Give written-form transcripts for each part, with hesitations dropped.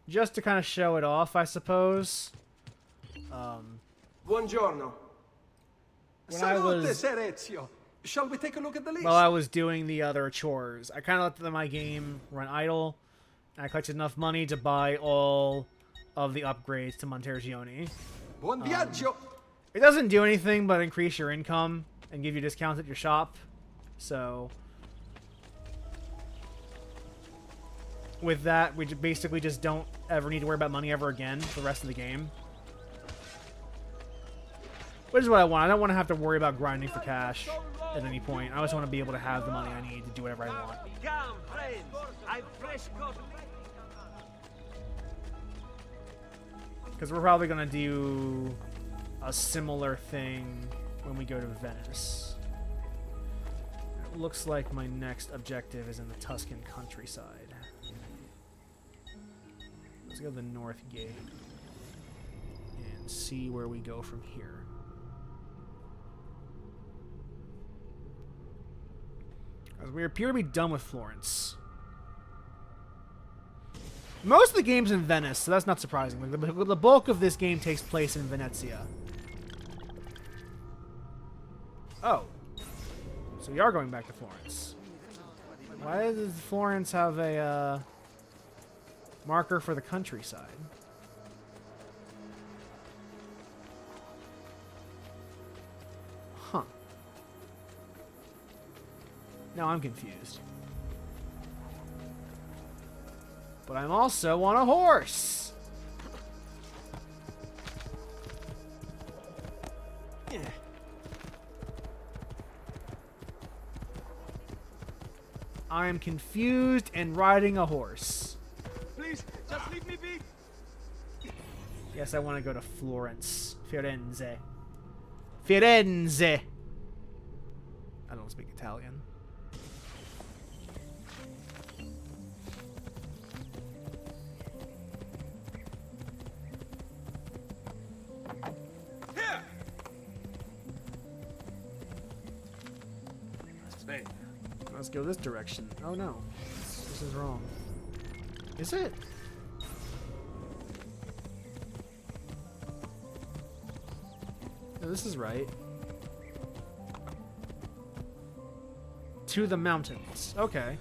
just to kind of show it off, I suppose. Buongiorno. When I was, Ezio. Shall we take a look at the list? while I was doing the other chores, I kind of let my game run idle. And I collected enough money to buy all of the upgrades to Montergione. Buon viaggio. It doesn't do anything but increase your income and give you discounts at your shop. So with that, we basically just don't ever need to worry about money ever again for the rest of the game. Which is what I want. I don't want to have to worry about grinding for cash at any point. I just want to be able to have the money I need to do whatever I want. Come, friends. I've fresh coffee. Because we're probably going to do a similar thing when we go to Venice. It looks like my next objective is in the Tuscan countryside. Let's go to the North Gate and see where we go from here. As we appear to be done with Florence. Most of the game's in Venice, so that's not surprising. The bulk of this game takes place in Venezia. Oh. So we are going back to Florence. Why does Florence have a marker for the countryside? Huh. Now I'm confused. But I'm also on a horse. I am confused and riding a horse. Please, just leave me be. Yes, I want to go to Florence. Firenze. Firenze! I don't speak Italian. Here. Spain. Let's go this direction. Oh no. This is wrong. Is it? No, this is right. To the mountains. Okay.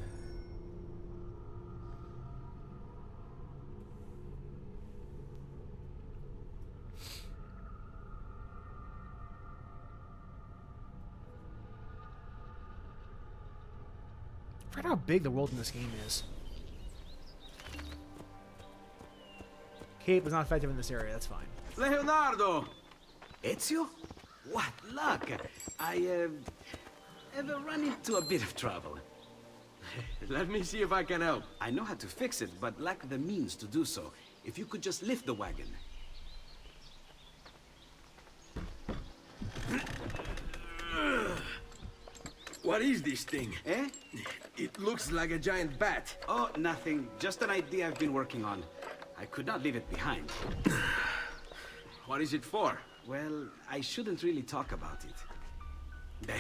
I forgot how big the world in this game is. Cape was not effective in this area, that's fine. Leonardo! Ezio? What luck! I have run into a bit of trouble. Let me see if I can help. I know how to fix it, but lack the means to do so. If you could just lift the wagon. What is this thing? Eh? It looks like a giant bat. Oh, nothing. Just an idea I've been working on. I could not leave it behind. What is it for? Well, I shouldn't really talk about it.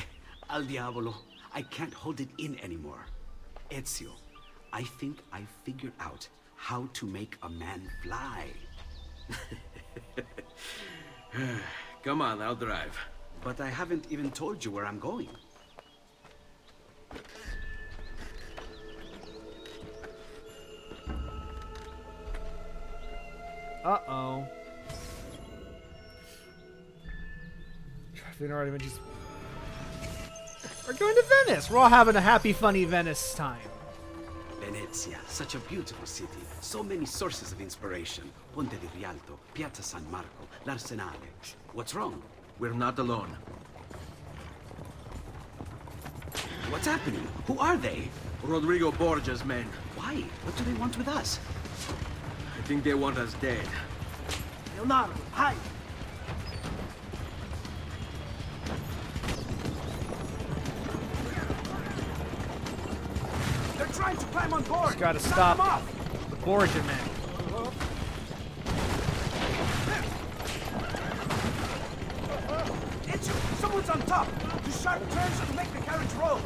Al diavolo. I can't hold it in anymore. Ezio, I think I figured out how to make a man fly. Come on, I'll drive. But I haven't even told you where I'm going. Uh-oh. Leonardo Da'Vinci's... We're going to Venice! We're all having a happy, funny Venice time. Venezia, such a beautiful city. So many sources of inspiration. Ponte di Rialto, Piazza San Marco, l'Arsenale. What's wrong? We're not alone. What's happening? Who are they? Rodrigo Borgia's men. Why? What do they want with us? I think they want us dead. Leonardo, hide. They're trying to climb on board. Just gotta Knock stop them off. the Borgia men. Ezio, someone's on top. Do sharp turns to make the carriage roll.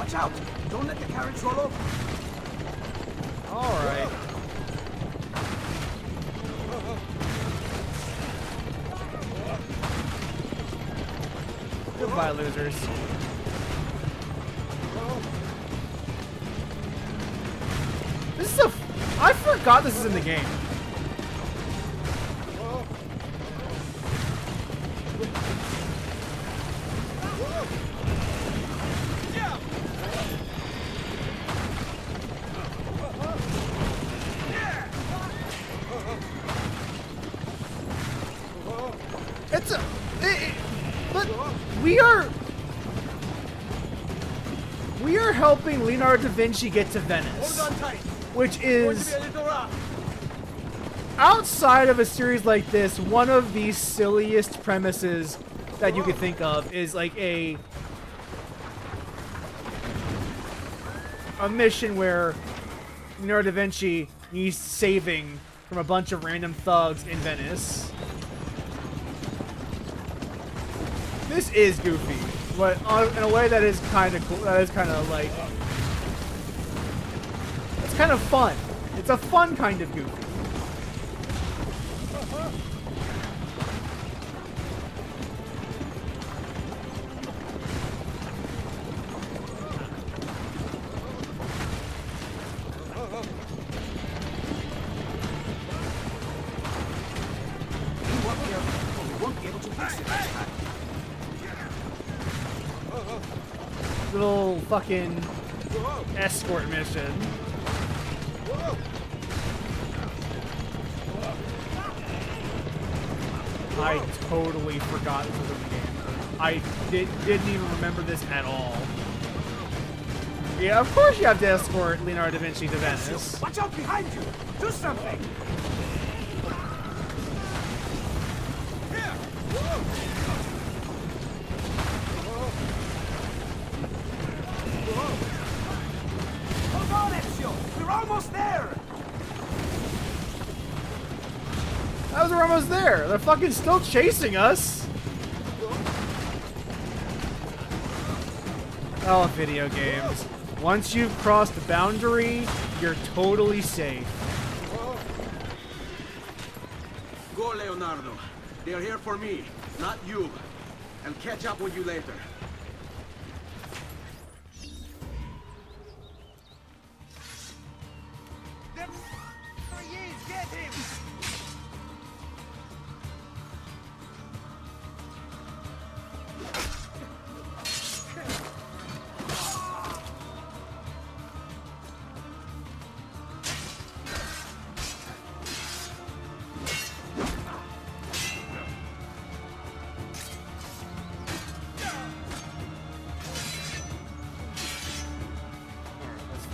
Watch out! Don't let the carriage roll over. All right. Goodbye, losers. This is I forgot this is in the game. It's a... but we are helping Leonardo da Vinci get to Venice, Hold on tight. which Going is, to be a little rough. outside of a series like this, one of the silliest premises that you could think of is like a mission where Leonardo da Vinci needs saving from a bunch of random thugs in Venice. This is goofy, but in a way that is kind of cool. That is kind of like, it's kind of fun. It's a fun kind of goofy. We won't be able to fix it this time. Little fucking escort mission. I totally forgot this was in the game. I didn't even remember this at all. Yeah, of course you have to escort Leonardo da Vinci to Venice. Watch out behind you! Do something! Hold on, Ezio! We're almost there! That was, we're almost there. They're fucking still chasing us. Oh, video games. Once you've crossed the boundary, you're totally safe. Go, Leonardo. They are here for me, not you. I'll catch up with you later. Get him!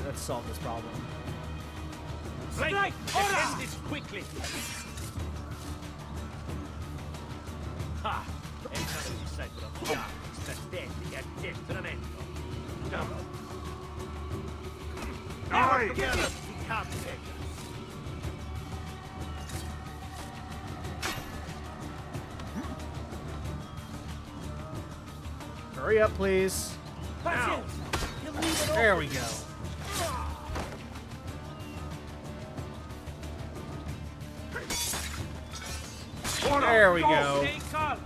Let's solve this problem. Right! End this quickly! Ah! Entrano di secolo. Ah! Stetti, addestramento. Now together, become beggars. Hurry up, please. Now! There we go. There we go. Stay calm!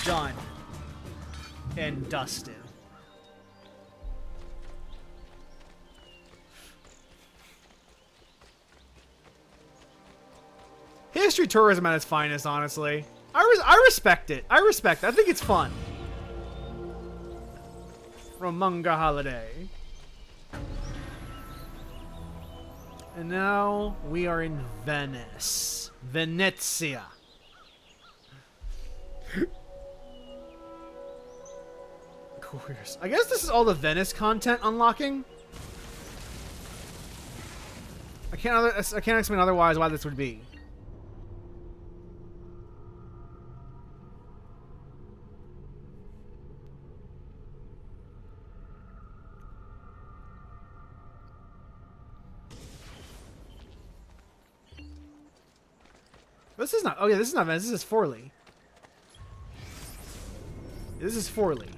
Done. And dusted. History tourism at its finest, honestly. I respect it. I respect it. I think it's fun. From Manga Holiday. And now we are in Venice. Venezia. Course. I guess this is all the Venice content unlocking. I can't explain otherwise why this would be. This is not... Oh, yeah, this is not Venice. This is Forlì. This is Forlì.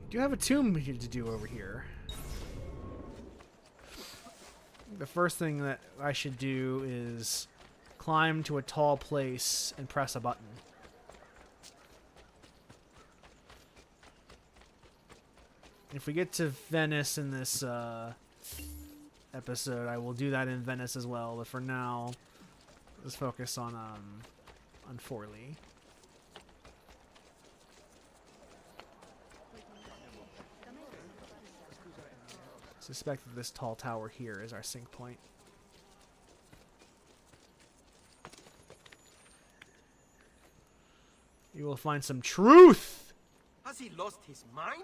We do have a tomb to do over here. The first thing that I should do is climb to a tall place and press a button. If we get to Venice in this episode, I will do that in Venice as well. But for now, let's focus on Forlì. Suspect that this tall tower here is our sync point. You will find some truth! Has he lost his mind?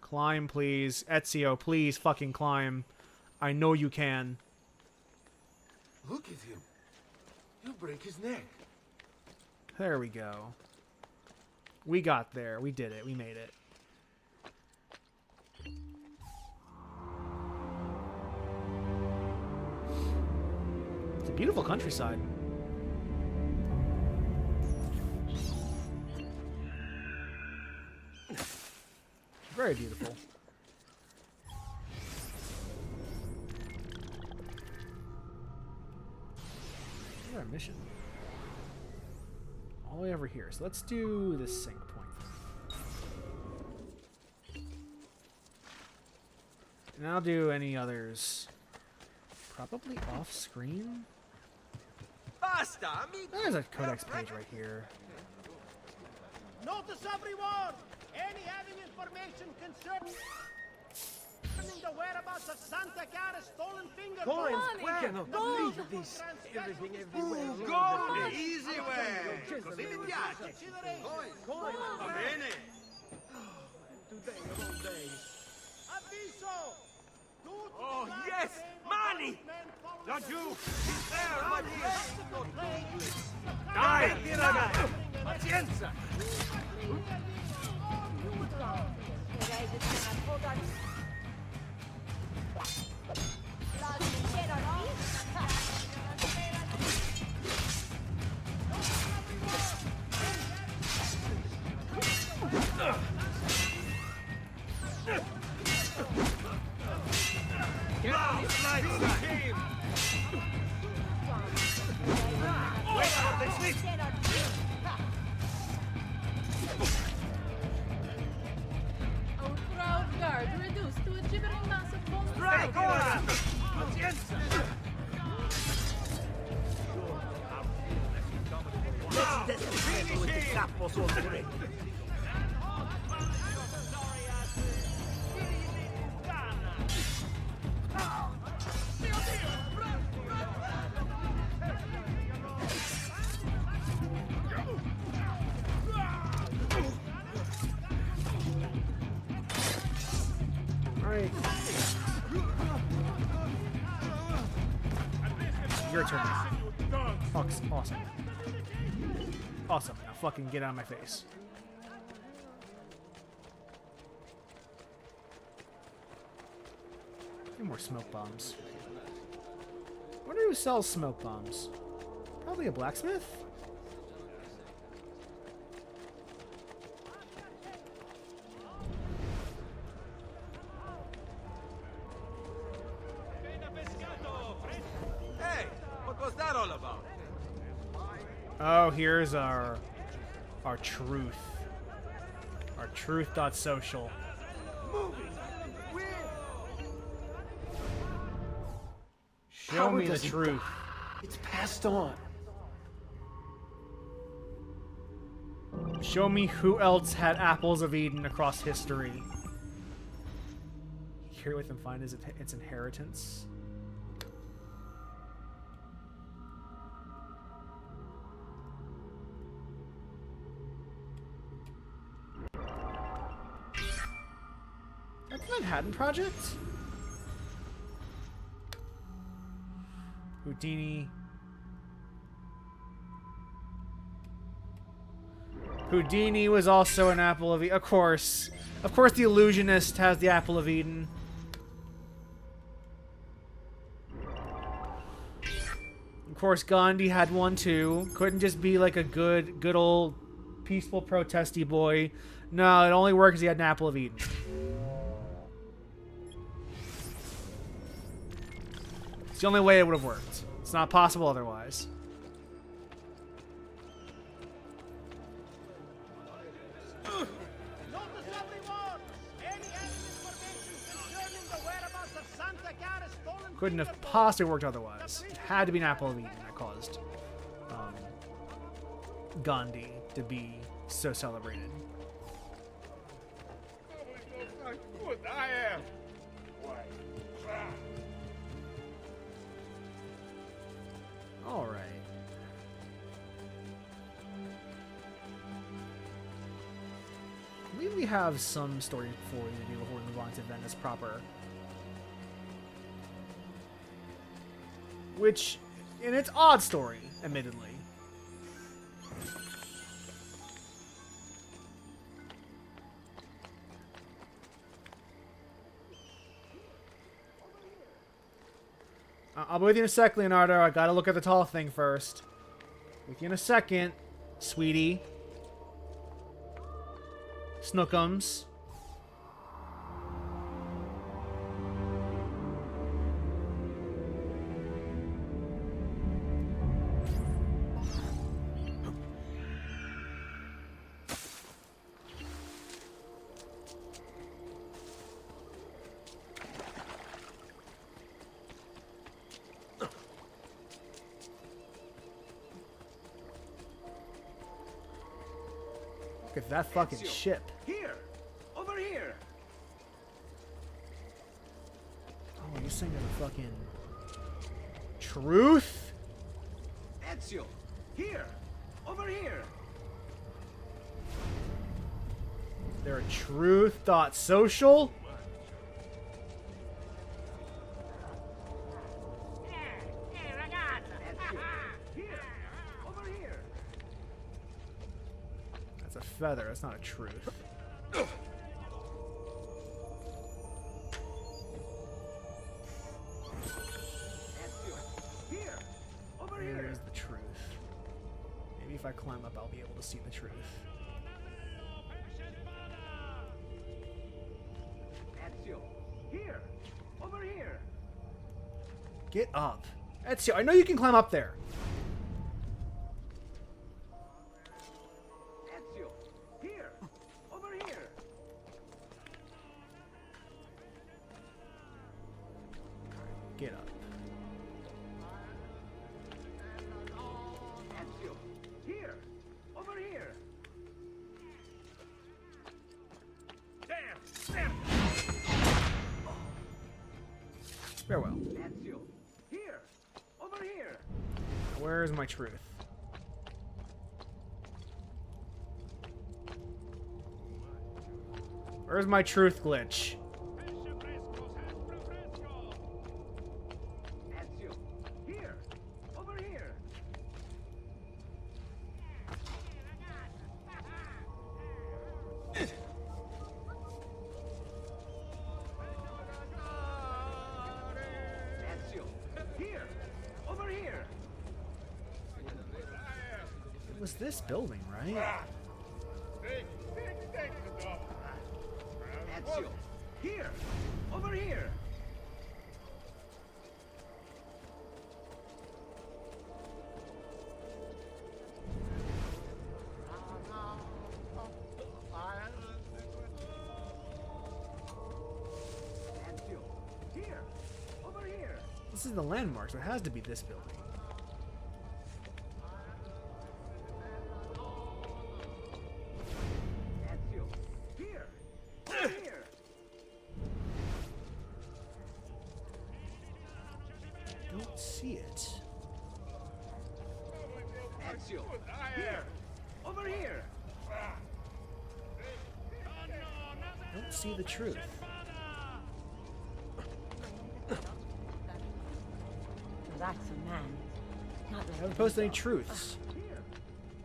Climb, please. Ezio, please fucking climb. I know you can. Look at him. He'll break his neck. There we go. We got there. We did it. We made it. It's a beautiful countryside. Very beautiful. What's our mission? All the way over here. So let's do this sync point. And I'll do any others. Probably off screen. Basta, amigo. There's a codex page right here. Notice everyone! Any having information concerning the whereabouts of Santa Chiara's stolen finger Coins, bones? we cannot Gold! believe this. Everything everywhere. Ooh, gold! Easy way! Così mi piace! Coins. Va bene! Today of all days. Avviso! Oh, yes! Money! Laggiù! He's there! I'm here! Dai, ragazzi! Pazienza! Crowd guard reduced to a gibbering mass of bones. Strike ora! Pazienza! Finish him! Capo sotto orecchio. Alright. Your turn. Fuck's awesome. Awesome. Now fucking get out of my face. Any more smoke bombs? Wonder who sells smoke bombs? Probably a blacksmith? Hey, what was that all about? Oh, here's our truth. Our truth.social. Show me the truth. It's passed on. Show me who else had apples of Eden across history. Here with him find its inheritance. That's the Manhattan Project? Houdini. Houdini was also an apple of Eden. Of course. Of course the illusionist has the apple of Eden. Of course, Gandhi had one too. Couldn't just be like a good old peaceful protesty boy. No, it only worked because he had an apple of Eden. It's the only way it would have worked. It's not possible otherwise. Notice everyone! Any enemy information concerning the whereabouts of Santa Clara stolen Couldn't have possibly worked otherwise. It had to be an apple of Eden that caused Gandhi to be so celebrated. Good I am. All right. I believe we have some story for you to do before we move on to Venice proper. Which, in its odd story, admittedly. I'll be with you in a sec, Leonardo. I gotta look at the tall thing first. With you in a second, sweetie. Snookums. Look at that fucking Ezio, ship. Here! Over here! Oh, you're saying there's a fucking truth? Ezio! Here! Over here! They're a truth.social? Ezio! Here! Over here! That's a feather, that's not a truth. Ezio! Here! Over Here here! is the truth. Maybe if I climb up, I'll be able to see the truth. Ezio! Here! Over here! Get up. Ezio, I know you can climb up there. Ezio! Here! Over here! Get up. Ezio! Here! Over here! Farewell. Ezio! Here! Over here! Where is my truth? Where's my truth glitch? Ezio! Here! Over here! Ezio! Here! Over here! It was this building, right? Ezio! Here! Over here! Ezio! Here! Over here! This is the landmark, so it has to be this building. Ezio! Here! Over here! Don't see it. Ezio! Here! Over here! Don't see the truth. That's a man. Not I like haven't posted any truths. Here!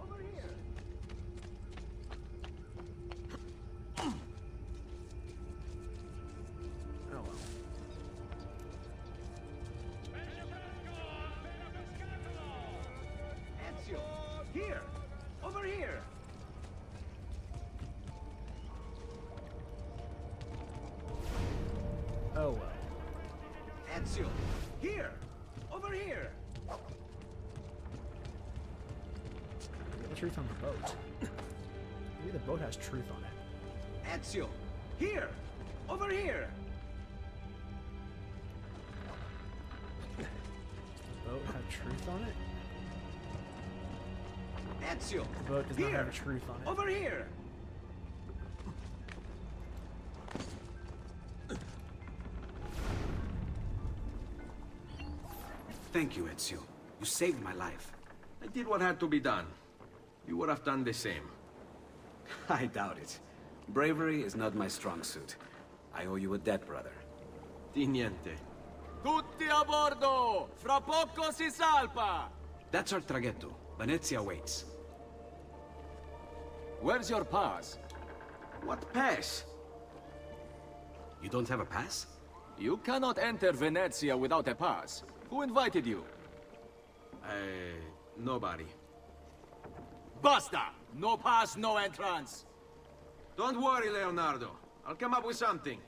Over here! Oh well. Here! Over here! Oh well. Ezio! Here! Over here! The truth on the boat. Maybe the boat has truth on it. Ezio! Here! Over here! Does the boat have truth on it? Ezio! The boat does not have truth on it. Over here! Thank you, Ezio. You saved my life. I did what had to be done. You would have done the same. I doubt it. Bravery is not my strong suit. I owe you a debt, brother. Di niente. Tutti a bordo! Fra poco si salpa! That's our traghetto. Venezia waits. Where's your pass? What pass? You don't have a pass? You cannot enter Venezia without a pass. Who invited you? Nobody. Basta! No pass, no entrance! Don't worry, Leonardo. I'll come up with something.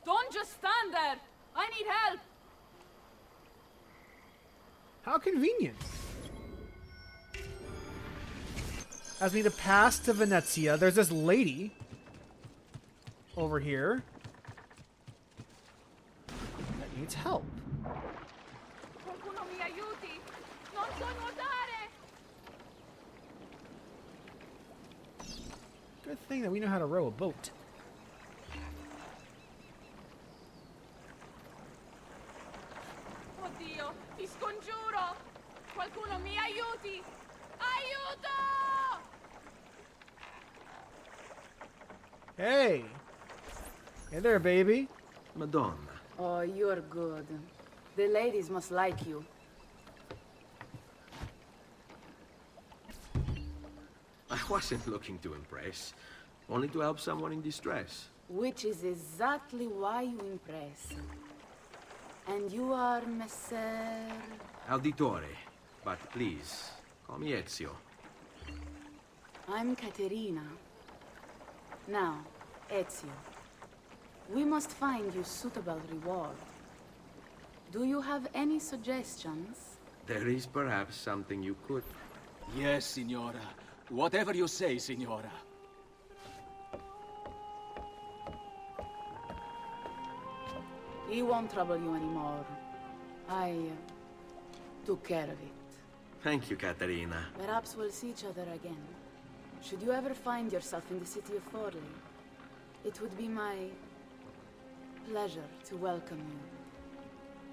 Don't just stand there! I need help! How convenient. As we need to pass to Venezia, there's this lady over here that needs help. Qualcuno mi aiuti! Non so nuotare! Good thing that we know how to row a boat. Oddio, ti scongiuro! Qualcuno mi aiuti! Aiuto! Hey! Hey there, baby. Madonna. Oh, you're good. The ladies must like you. I wasn't looking to impress. Only to help someone in distress. Which is exactly why you impress. And you are Messer... Auditore. But please, call me Ezio. I'm Caterina. Now, Ezio, we must find you suitable reward. Do you have any suggestions? There is perhaps something you could... Yes, signora. Whatever you say, signora. He won't trouble you anymore. I took care of it. Thank you, Caterina. Perhaps we'll see each other again. Should you ever find yourself in the city of Forli, it would be my pleasure to welcome you.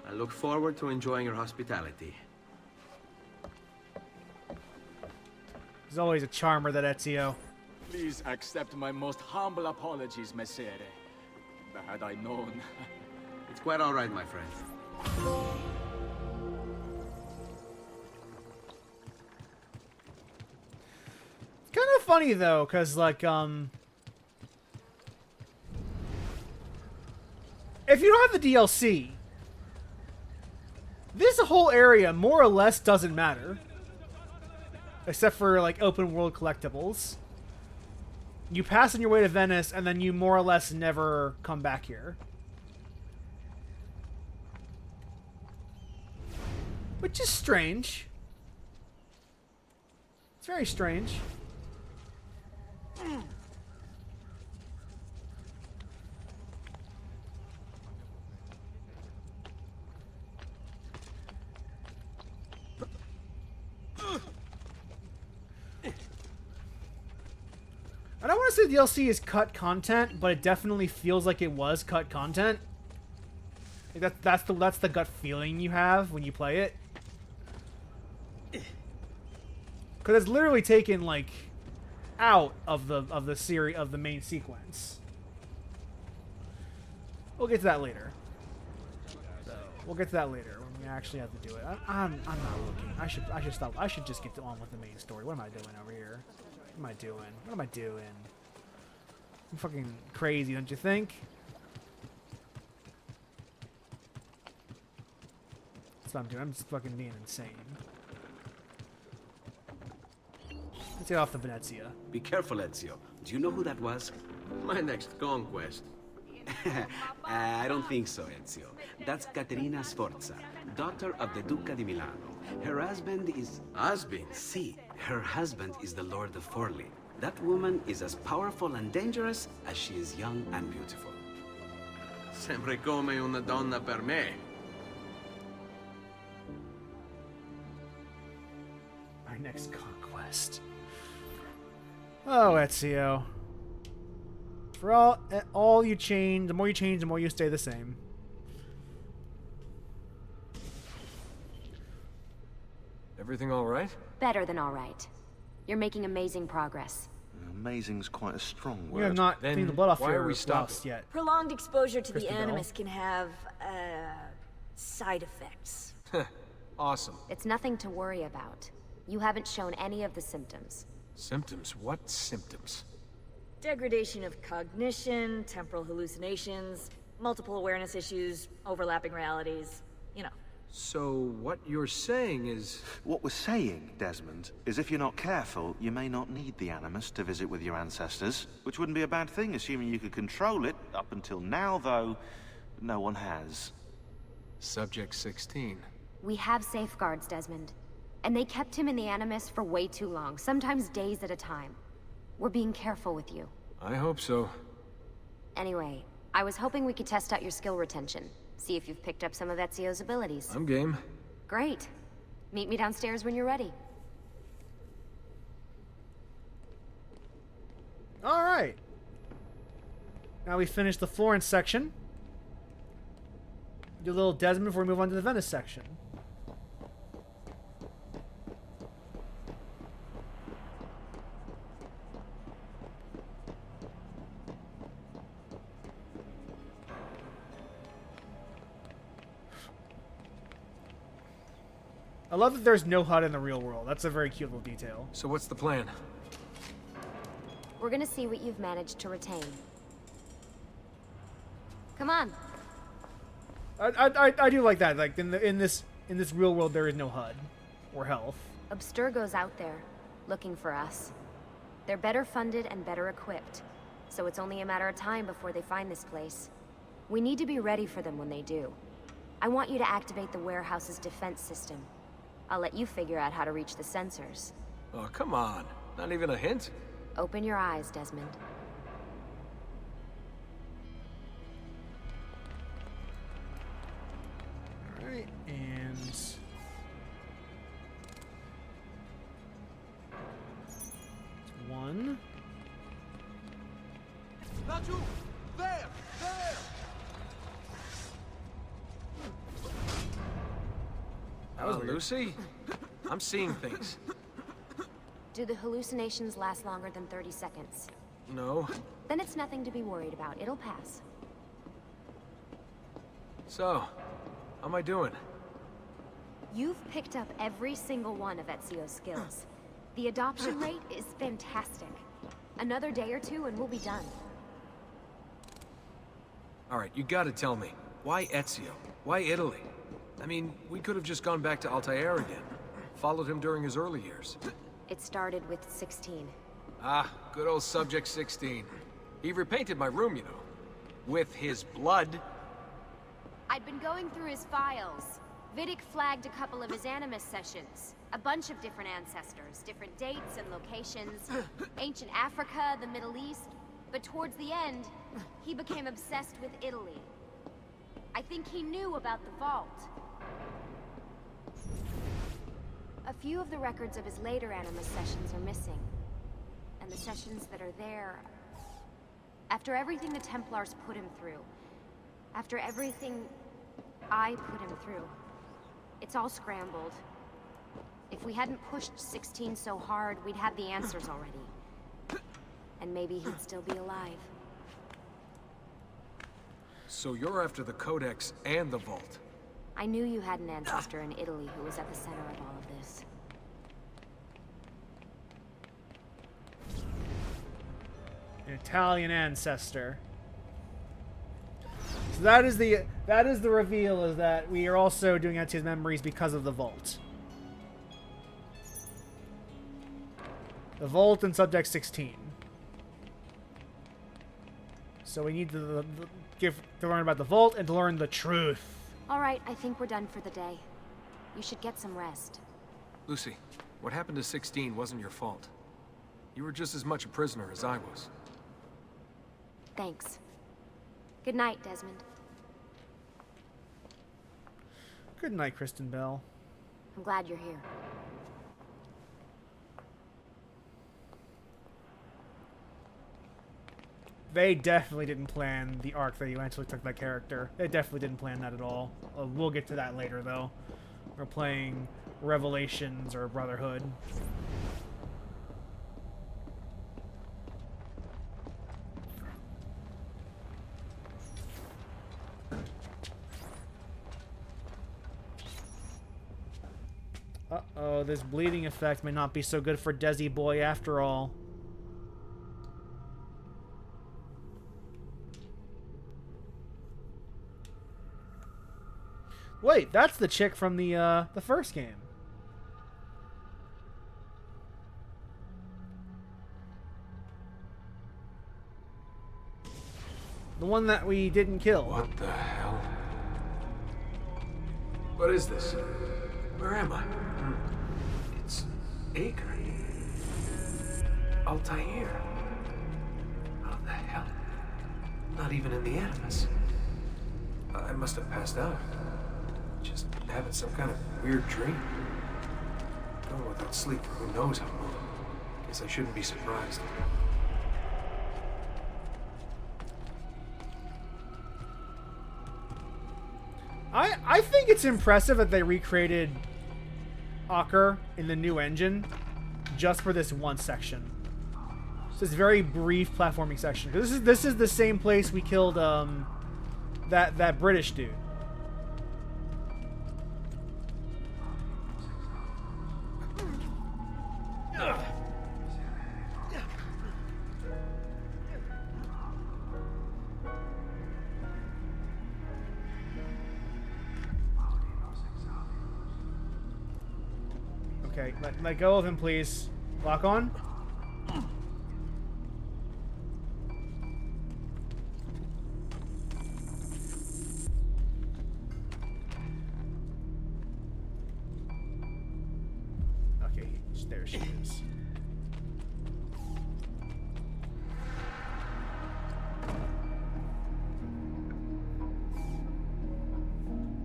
I look forward to enjoying your hospitality. There's always a charmer, that Ezio. Please accept my most humble apologies, Messere. Had I known... It's quite all right, my friend. It's kind of funny, though, because, like, if you don't have the DLC, this whole area more or less doesn't matter. Except for, like, open world collectibles. You pass on your way to Venice, and then you more or less never come back here. Which is strange. It's very strange. I don't want to say DLC is cut content, but it definitely feels like it was cut content. Like that's the gut feeling you have when you play it. Because it's literally taken like out of the series of the main sequence. We'll get to that later. So we'll get to that later when we actually have to do it. I'm not looking. I should stop. I should just get on with the main story. What am I doing over here? What am I doing? What am I doing? I'm fucking crazy, don't you think? That's what I'm doing. I'm just fucking being insane. Let's get off the Venezia. Be careful, Ezio. Do you know who that was? My next conquest. I don't think so, Ezio. That's Caterina Sforza, daughter of the Duca di Milano. Her husband is... Husband? See, her husband is the Lord of Forli. That woman is as powerful and dangerous as she is young and beautiful. Sempre come una donna per me. Our next conquest. Oh, Ezio. For all you change, the more you change, the more you stay the same. Everything all right? Better than all right. You're making amazing progress. Amazing's quite a strong word. We have not Then cleaned the blood off why are your we stopping? blouse yet. Prolonged exposure to the Christabel. Animus can have, side effects. Awesome. It's nothing to worry about. You haven't shown any of the symptoms. Symptoms? What symptoms? Degradation of cognition, temporal hallucinations, multiple awareness issues, overlapping realities, you know. So what you're saying is... What we're saying, Desmond, is if you're not careful, you may not need the Animus to visit with your ancestors, which wouldn't be a bad thing, assuming you could control it. Up until now, though, no one has. Subject 16. We have safeguards, Desmond. And they kept him in the Animus for way too long, sometimes days at a time. We're being careful with you. I hope so. Anyway, I was hoping we could test out your skill retention. See if you've picked up some of Ezio's abilities. I'm game. Great. Meet me downstairs when you're ready. Alright. Now we finished the Florence section. Do a little Desmond before we move on to the Venice section. I love that there's no HUD in the real world. That's a very cute little detail. So what's the plan? We're gonna see what you've managed to retain. Come on. I do like that. Like in this real world, there is no HUD or health. Abstergo's out there, looking for us. They're better funded and better equipped, so it's only a matter of time before they find this place. We need to be ready for them when they do. I want you to activate the warehouse's defense system. I'll let you figure out how to reach the sensors. Oh, come on. Not even a hint? Open your eyes, Desmond. Alright, and... one. Not you! There! There! That was weird. Lucy? I'm seeing things. Do the hallucinations last longer than 30 seconds? No. Then it's nothing to be worried about. It'll pass. So, how am I doing? You've picked up every single one of Ezio's skills. The adoption rate is fantastic. Another day or two and we'll be done. Alright, you gotta tell me. Why Ezio? Why Italy? I mean, we could have just gone back to Altair again. Followed him during his early years. It started with 16. Ah, good old Subject 16. He repainted my room, you know. With his blood. I'd been going through his files. Vidic flagged a couple of his Animus sessions. A bunch of different ancestors, different dates and locations. Ancient Africa, the Middle East. But towards the end, he became obsessed with Italy. I think he knew about the vault. A few of the records of his later Animus sessions are missing. And the sessions that are there... After everything the Templars put him through, after everything I put him through, it's all scrambled. If we hadn't pushed 16 so hard, we'd have the answers already. And maybe he'd still be alive. So you're after the Codex and the Vault. I knew you had an ancestor in Italy who was at the center of all of this. An Italian ancestor. So that is the reveal, is that we are also doing Ezio's memories because of the vault. The Vault and Subject 16. So we need to learn about the Vault and to learn the truth. All right, I think we're done for the day. You should get some rest. Lucy, what happened to 16 wasn't your fault. You were just as much a prisoner as I was. Thanks. Good night, Desmond. Good night, Kristen Bell. I'm glad you're here. They definitely didn't plan the arc that you eventually took that character. They definitely didn't plan that at all. We'll get to that later, though. We're playing Revelations or Brotherhood. Uh-oh, this bleeding effect may not be so good for Desi Boy after all. Wait, that's the chick from the first game. The one that we didn't kill. What the hell? What is this? Where am I? It's Acre. Altair. How the hell? Not even in the Animus. I must have passed out. Just having some kind of weird dream. Going without sleep for who knows how long. Guess I shouldn't be surprised. I think it's impressive that they recreated Aker in the new engine just for this one section. It's this very brief platforming section. This is the same place we killed that British dude. Okay, let go of him, please. Lock on. Okay, there she is.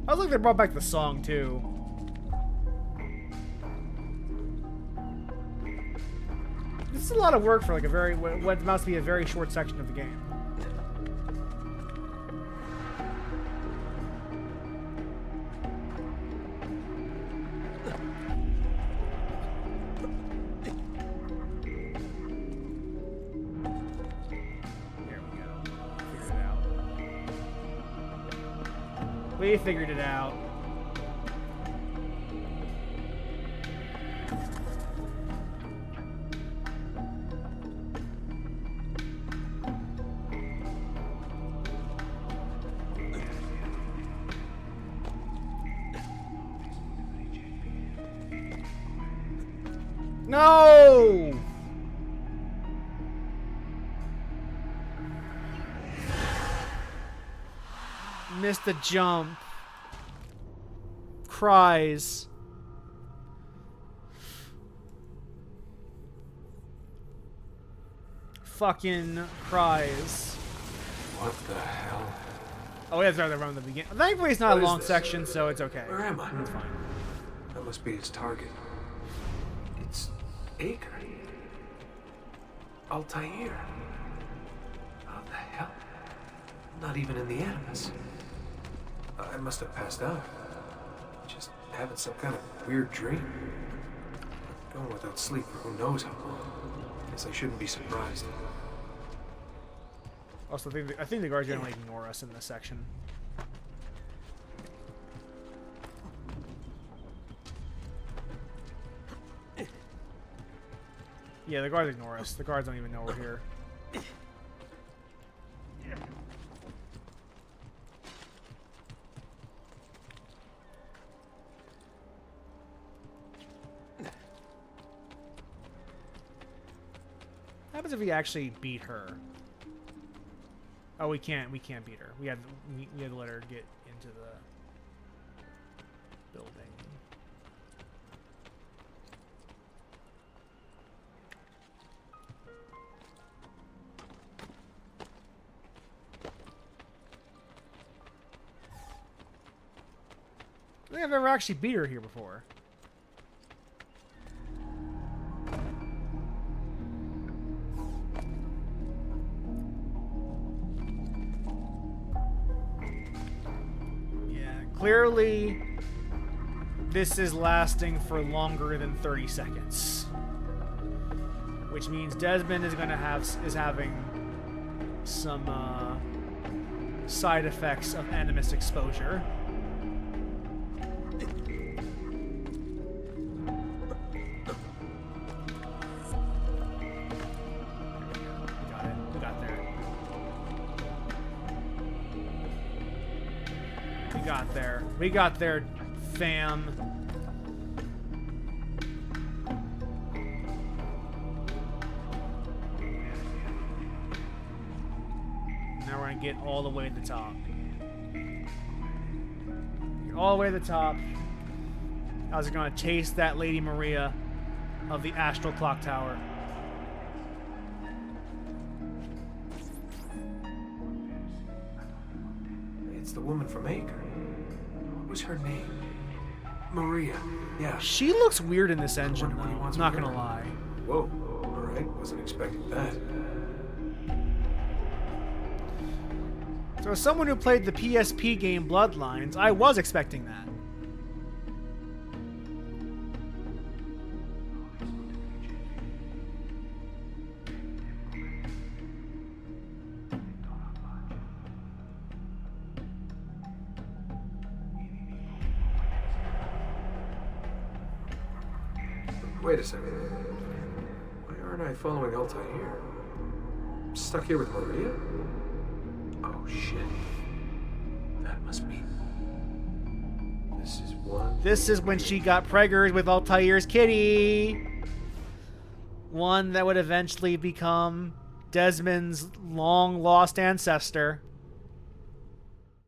I was like they brought back the song too. This is a lot of work for like what must be a very short section of the game. There we go. Figured it out. We figured it out. No! Missed the jump. Cries. Fucking cries. What the hell? Oh, that's right, from the beginning. Thankfully, it's not a long section, so it's okay. Where am I? It's fine. That must be his target. It's Acre. Altair. How the hell? Not even in the Animus. I must have passed out. Just having some kind of weird dream. Going without sleep for who knows how long. Guess I shouldn't be surprised. Also, I think the guards are gonna like ignore us in this section. Yeah, the guards ignore us. The guards don't even know we're here. What happens if we actually beat her? Oh, we can't. We can't beat her. We had to let her get into the building. I don't think I've ever actually beat her here before. Clearly, this is lasting for longer than 30 seconds. Which means Desmond is having some side effects of animus exposure. We got there, fam. Now we're gonna get all the way to the top. Get all the way to the top. I was gonna chase that Lady Maria of the Astral Clock Tower. It's the woman from Acre. What was her name? Maria. Yeah. She looks weird in this engine, though. I'm not gonna lie. Whoa. Alright, wasn't expecting that. So as someone who played the PSP game Bloodlines, I was expecting that. Wait a second. Why aren't I following Altair? I'm stuck here with Maria? Oh shit. That must be... This is when she got preggers with Altair's kitty. One that would eventually become Desmond's long-lost ancestor.